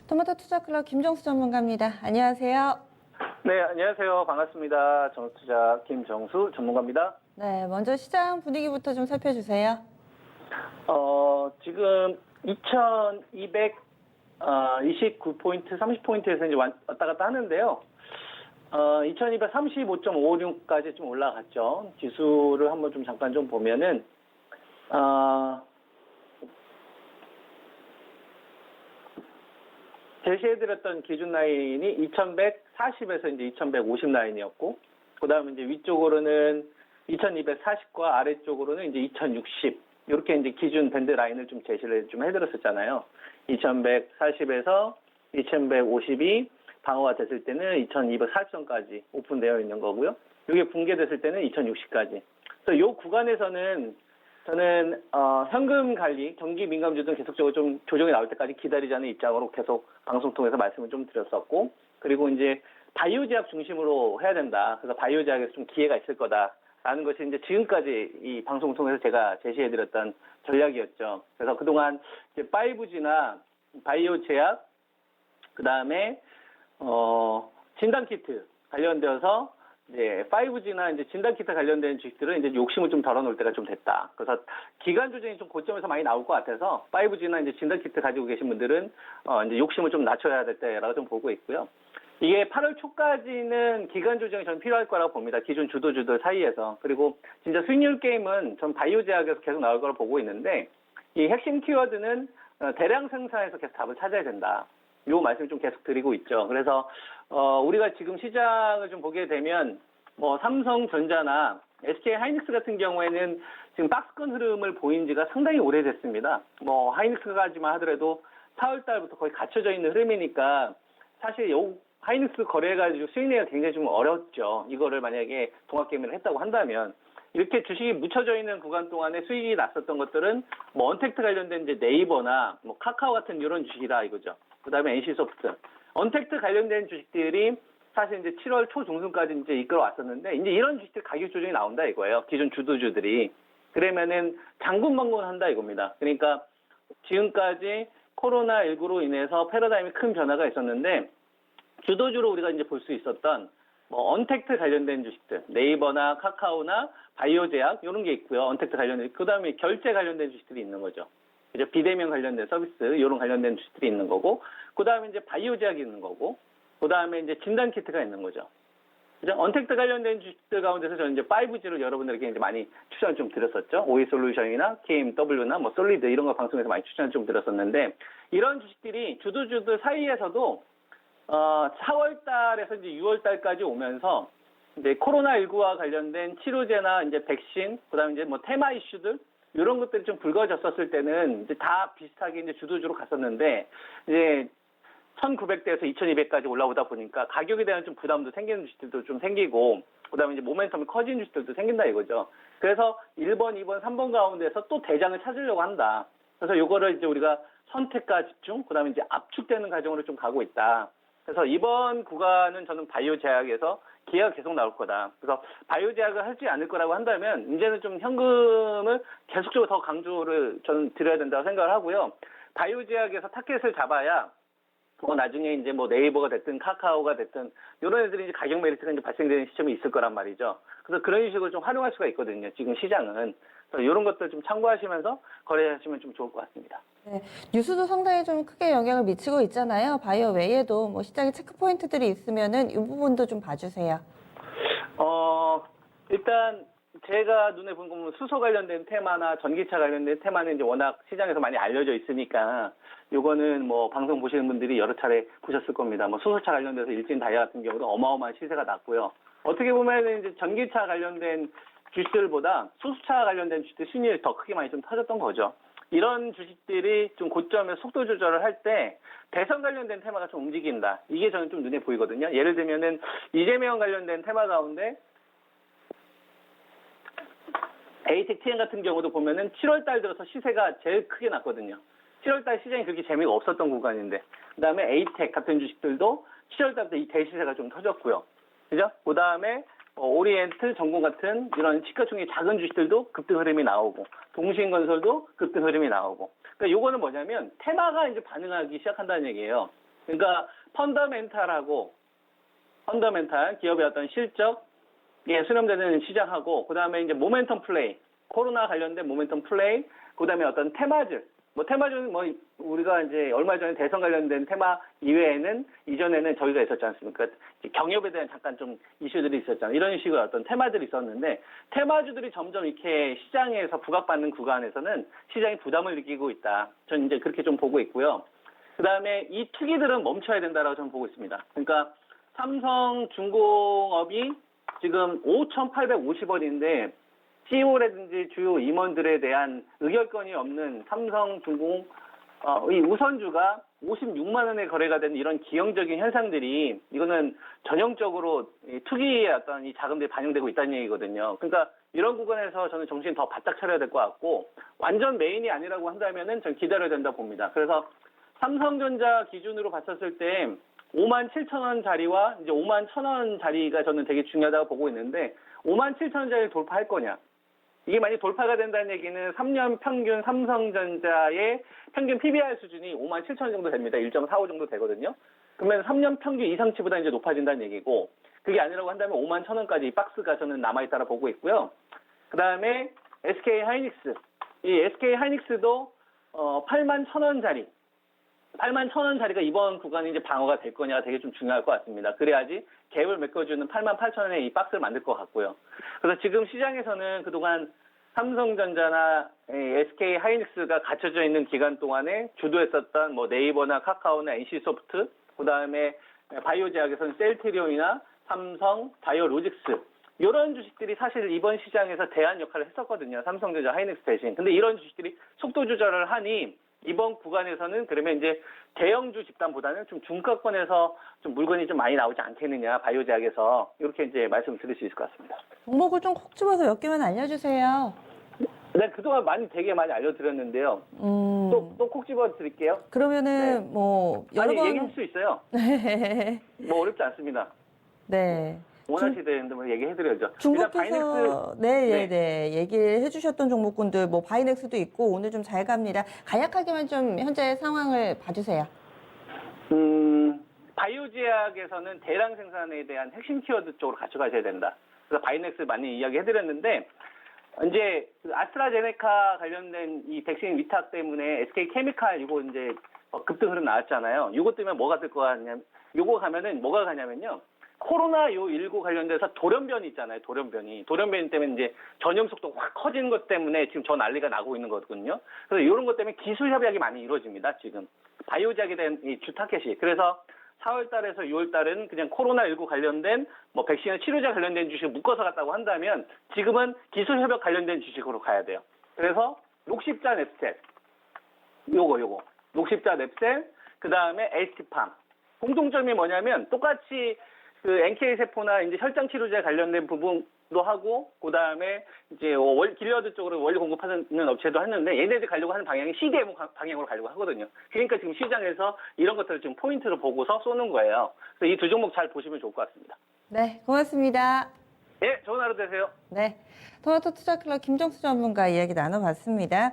토마토 투자클럽 김정수 전문가입니다. 안녕하세요. 네, 안녕하세요. 반갑습니다. 정투자 김정수 전문가입니다. 네, 먼저 시장 분위기부터 좀 살펴주세요. 지금 2229포인트, 30포인트에서 이제 왔다 갔다 하는데요. 2235.56까지 좀 올라갔죠. 지수를 한번 좀 잠깐 좀 보면은, 제시해드렸던 기준 라인이 2140에서 이제 2150 라인이었고, 그 다음에 이제 위쪽으로는 2240과 아래쪽으로는 이제 2060, 이렇게 이제 기준 밴드 라인을 좀 제시를 좀 해드렸었잖아요. 2140에서 2150이 방어가 됐을 때는 2240선까지 오픈되어 있는 거고요. 이게 붕괴됐을 때는 2060까지. 그래서 이 구간에서는 저는 현금 관리, 경기 민감주들은 계속적으로 좀 조정이 나올 때까지 기다리자는 입장으로 계속 방송 통해서 말씀을 좀 드렸었고, 그리고 이제 바이오 제약 중심으로 해야 된다. 그래서 바이오 제약에서 좀 기회가 있을 거다라는 것이 이제 지금까지 이 방송 통해서 제가 제시해드렸던 전략이었죠. 그래서 그동안 이제 5G나 바이오 제약, 그 다음에 진단키트 관련되어서 이제 5G나 이제 진단키트 관련된 주식들은 이제 욕심을 좀 덜어놓을 때가 좀 됐다. 그래서 기간 조정이 좀 고점에서 많이 나올 것 같아서 5G나 이제 진단키트 가지고 계신 분들은 이제 욕심을 좀 낮춰야 될 때라고 좀 보고 있고요. 이게 8월 초까지는 기간 조정이 전 필요할 거라고 봅니다. 기존 주도주들 사이에서. 그리고 진짜 수익률 게임은 전 바이오 제약에서 계속 나올 거라고 보고 있는데, 이 핵심 키워드는 대량 생산에서 계속 답을 찾아야 된다. 요 말씀 좀 계속 드리고 있죠. 그래서 우리가 지금 시장을 좀 보게 되면 뭐 삼성전자나 SK 하이닉스 같은 경우에는 지금 박스권 흐름을 보인 지가 상당히 오래됐습니다. 뭐 하이닉스까지만 하더라도 4월 달부터 거의 갇혀져 있는 흐름이니까 사실 요 하이닉스 거래해가지고 수익 내기가 굉장히 좀 어렵죠. 이거를 만약에 동학개미를 했다고 한다면. 이렇게 주식이 묻혀져 있는 구간 동안에 수익이 났었던 것들은 뭐 언택트 관련된 이제 네이버나 뭐 카카오 같은 이런 주식이다 이거죠. 그 다음에 NC소프트. 언택트 관련된 주식들이 사실 이제 7월 초 중순까지 이제 이끌어 왔었는데, 이제 이런 주식들 가격 조정이 나온다 이거예요. 기존 주도주들이. 그러면은 장군방군 한다 이겁니다. 그러니까 지금까지 코로나19로 인해서 패러다임이 큰 변화가 있었는데, 주도주로 우리가 이제 볼 수 있었던 뭐 언택트 관련된 주식들, 네이버나 카카오나 바이오 제약 이런 게 있고요. 언택트 관련된, 그 다음에 결제 관련된 주식들이 있는 거죠. 이제 비대면 관련된 서비스 이런 관련된 주식들이 있는 거고, 그 다음에 이제 바이오 제약이 있는 거고, 그 다음에 이제 진단 키트가 있는 거죠. 이제 언택트 관련된 주식들 가운데서 저는 이제 5G를 여러분들에게 이제 많이 추천을 좀 드렸었죠. 오이솔루션이나 KMW나 뭐 솔리드 이런 거 방송에서 많이 추천을 좀 드렸었는데, 이런 주식들이 주도주들 사이에서도 4월 달에서 이제 6월 달까지 오면서 이제 코로나19와 관련된 치료제나 이제 백신, 그다음에 이제 뭐 테마 이슈들 이런 것들이 좀 불거졌었을 때는 이제 다 비슷하게 이제 주도주로 갔었는데, 이제 1900대에서 2200까지 올라오다 보니까 가격에 대한 좀 부담도 생기는 주식들도 좀 생기고, 그다음에 이제 모멘텀이 커진 주식들도 생긴다 이거죠. 그래서 1번, 2번, 3번 가운데서 또 대장을 찾으려고 한다. 그래서 이거를 이제 우리가 선택과 집중, 그다음에 이제 압축되는 과정으로 좀 가고 있다. 그래서 이번 구간은 저는 바이오 제약에서 기회가 계속 나올 거다. 그래서 바이오 제약을 하지 않을 거라고 한다면 이제는 좀 현금을 계속적으로 더 강조를 저는 드려야 된다고 생각을 하고요. 바이오 제약에서 타켓을 잡아야 나중에 이제 뭐 네이버가 됐든 카카오가 됐든 이런 애들이 이제 가격 메리트가 이제 발생되는 시점이 있을 거란 말이죠. 그래서 그런 식으로 좀 활용할 수가 있거든요. 지금 시장은. 그래서 이런 것들 좀 참고하시면서 거래하시면 좀 좋을 것 같습니다. 네, 뉴스도 상당히 좀 크게 영향을 미치고 있잖아요. 바이오 외에도 뭐 시장에 체크 포인트들이 있으면은 이 부분도 좀 봐주세요. 일단 제가 눈에 보는 건 수소 관련된 테마나 전기차 관련된 테마는 이제 워낙 시장에서 많이 알려져 있으니까 요거는 뭐 방송 보시는 분들이 여러 차례 보셨을 겁니다. 뭐 수소차 관련돼서 일진 다이아 같은 경우도 어마어마한 시세가 났고요. 어떻게 보면 이제 전기차 관련된 주식들보다 수소차 관련된 주식들 수익률이 더 크게 많이 좀 터졌던 거죠. 이런 주식들이 좀 고점에서 속도 조절을 할 때 대선 관련된 테마가 좀 움직인다. 이게 저는 좀 눈에 보이거든요. 예를 들면은 이재명 관련된 테마 가운데 ATTN 같은 경우도 보면은 7월 달 들어서 시세가 제일 크게 났거든요. 7월 달 시장이 그렇게 재미가 없었던 구간인데, 그 다음에 에이텍 같은 주식들도 7월 달부터 이 대시세가 좀 터졌고요. 그죠? 그 다음에 오리엔트, 전공 같은 이런 시가총액 작은 주식들도 급등 흐름이 나오고, 동신건설도 급등 흐름이 나오고. 그러니까 요거는 뭐냐면 테마가 이제 반응하기 시작한다는 얘기예요. 그러니까 펀더멘탈 기업의 어떤 실적에 수렴되는 시장하고 그다음에 이제 모멘텀 플레이, 코로나 관련된 모멘텀 플레이, 그다음에 어떤 테마주. 테마주는 우리가 이제 얼마 전에 대선 관련된 테마 이외에는 이전에는 저희가 있었지 않습니까? 경협에 대한 잠깐 좀 이슈들이 있었잖아요. 이런 식의 어떤 테마들이 있었는데 테마주들이 점점 이렇게 시장에서 부각받는 구간에서는 시장이 부담을 느끼고 있다. 저는 이제 그렇게 좀 보고 있고요. 그다음에 이 투기들은 멈춰야 된다라고 저는 보고 있습니다. 그러니까 삼성중공업이 지금 5,850원인데 CEO라든지 주요 임원들에 대한 의결권이 없는 삼성중공 이 우선주가 56만 원에 거래가 되는 이런 기형적인 현상들이 이거는 전형적으로 이 투기의 어떤 이 자금들이 반영되고 있다는 얘기거든요. 그러니까 이런 구간에서 저는 정신 더 바짝 차려야 될 것 같고 완전 메인이 아니라고 한다면은 전 기다려야 된다 봅니다. 그래서 삼성전자 기준으로 봤었을 때 57,000원짜리와 이제 51,000원짜리가 저는 되게 중요하다고 보고 있는데 57,000원짜리를 돌파할 거냐? 이게 만약 돌파가 된다는 얘기는 3년 평균 삼성전자의 평균 PBR 수준이 57,000원 정도 됩니다. 1.45 정도 되거든요. 그러면 3년 평균 이상치보다 이제 높아진다는 얘기고 그게 아니라고 한다면 51,000원까지 이 박스가 저는 남아있다고 보고 있고요. 그 다음에 SK 하이닉스. 이 SK 하이닉스도 81,000원짜리. 81,000원짜리가 이번 구간이 이제 방어가 될 거냐가 되게 좀 중요할 것 같습니다. 그래야지 갭을 메꿔주는 88,000원의 이 박스를 만들 것 같고요. 그래서 지금 시장에서는 그동안 삼성전자나 SK 하이닉스가 갇혀져 있는 기간 동안에 주도했었던 네이버나 카카오나 NC소프트, 그 다음에 바이오제약에서는 셀트리온이나 삼성, 바이오로직스 이런 주식들이 사실 이번 시장에서 대안 역할을 했었거든요. 삼성전자, 하이닉스 대신. 근데 이런 주식들이 속도 조절을 하니 이번 구간에서는 그러면 이제 대형주 집단보다는 좀 중가권에서 좀 물건이 좀 많이 나오지 않겠느냐, 바이오제약에서. 이렇게 이제 말씀을 드릴 수 있을 것 같습니다. 종목을 좀 콕 집어서 몇 개만 알려주세요. 네, 그동안 되게 많이 알려드렸는데요. 또 콕 집어 드릴게요. 그러면은 네. 여러 번 얘기할 수 있어요. 네. 어렵지 않습니다. 네. 원하시는데 얘기해드려야죠. 중국에서 네, 얘기를 해주셨던 종목군들 바이넥스도 있고 오늘 좀 잘 갑니다. 간략하게만 좀 현재 상황을 봐주세요. 바이오제약에서는 대량 생산에 대한 핵심 키워드 쪽으로 가져가셔야 된다. 그래서 바이넥스 많이 이야기해드렸는데 이제 아스트라제네카 관련된 이 백신 위탁 때문에 SK 케미칼 이거 이제 급등 흐름 나왔잖아요. 이거 때문에 뭐가 될 거 같냐면 요거 가면은 뭐가 가냐면요. 코로나19 관련돼서 돌연변이 있잖아요. 돌연변이 때문에 이제 전염 속도가 확 커지는 것 때문에 지금 저 난리가 나고 있는 거거든요. 그래서 이런 것 때문에 기술 협약이 많이 이루어집니다. 지금 바이오작에 대한 이 주타켓이. 그래서 4월 달에서 6월 달은 그냥 코로나19 관련된 백신의 치료제 관련된 주식을 묶어서 갔다고 한다면 지금은 기술 협약 관련된 주식으로 가야 돼요. 그래서 녹십자 넵셀 요거 녹십자 넵셀 그다음에 ST팜 공통점이 뭐냐면 똑같이 그 NK 세포나 이제 혈장 치료제 관련된 부분도 하고 그다음에 이제 길러드 쪽으로 원료 공급하는 업체도 했는데 얘네들이 가려고 하는 방향이 CDMO 방향으로 가려고 하거든요. 그러니까 지금 시장에서 이런 것들을 지금 포인트로 보고서 쏘는 거예요. 그래서 이 두 종목 잘 보시면 좋을 것 같습니다. 네, 고맙습니다. 예, 좋은 하루 되세요. 네, 토마토 투자클럽 김정수 전문가 이야기 나눠봤습니다.